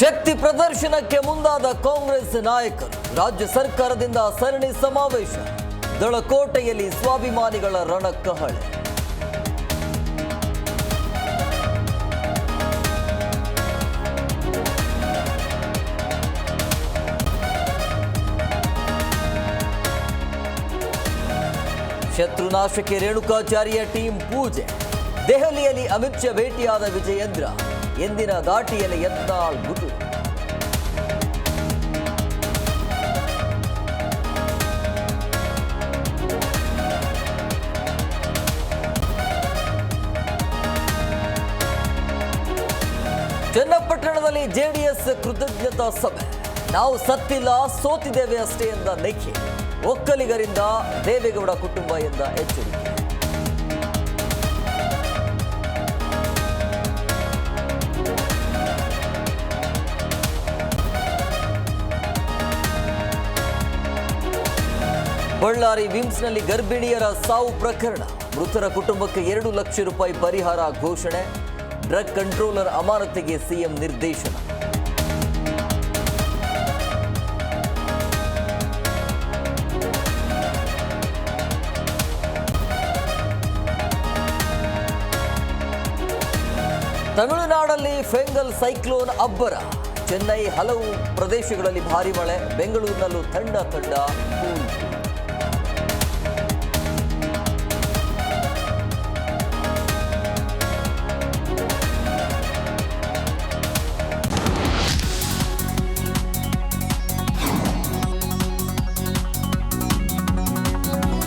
ಶಕ್ತಿ ಪ್ರದರ್ಶನಕ್ಕೆ ಮುಂದಾದ ಕಾಂಗ್ರೆಸ್ ನಾಯಕರು. ರಾಜ್ಯ ಸರ್ಕಾರದಿಂದ ಸರಣಿ ಸಮಾವೇಶ. ದಳಕೋಟೆಯಲ್ಲಿ ಸ್ವಾಭಿಮಾನಿಗಳ ರಣಕಹಳೆ. ಶತ್ರುನಾಶಕ್ಕೆ ರೇಣುಕಾಚಾರ್ಯ ಟೀಮ್ ಪೂಜೆ. ದೆಹಲಿಯಲ್ಲಿ ಅಮಿತ್ ಶಾ ಭೇಟಿಯಾದ ವಿಜಯೇಂದ್ರ. ಎಂದಿನ ಘಾಟಿಯಲ್ಲಿ ಯತ್ನಾಳ್ ಗುಟು. ಚನ್ನಪಟ್ಟಣದಲ್ಲಿ ಜೆಡಿಎಸ್ ಕೃತಜ್ಞತಾ ಸಭೆ. ನಾವು ಸತ್ತಿಲ್ಲ, ಸೋತಿದ್ದೇವೆ ಅಷ್ಟೇ ಎಂದ ನಿಖಿಲ್. ಒಕ್ಕಲಿಗರಿಂದ ದೇವೇಗೌಡ ಕುಟುಂಬ ಎಂದ ಎಚ್ಚರಿಕೆ. ಬಳ್ಳಾರಿ ವಿಮ್ಸ್ನಲ್ಲಿ ಗರ್ಭಿಣಿಯರ ಸಾವು ಪ್ರಕರಣ. ಮೃತರ ಕುಟುಂಬಕ್ಕೆ 2 ಲಕ್ಷ ರೂಪಾಯಿ ಪರಿಹಾರ ಘೋಷಣೆ. ಡ್ರಗ್ ಕಂಟ್ರೋಲರ್ ಅಮಾನತಿಗೆ ಸಿಎಂ ನಿರ್ದೇಶನ. ತಮಿಳುನಾಡಲ್ಲಿ ಫೆಂಗಲ್ ಸೈಕ್ಲೋನ್ ಅಬ್ಬರ. ಚೆನ್ನೈ ಹಲವು ಪ್ರದೇಶಗಳಲ್ಲಿ ಭಾರಿ ಮಳೆ. ಬೆಂಗಳೂರಿನಲ್ಲೂ ತಂಡ ಕೂಲ್.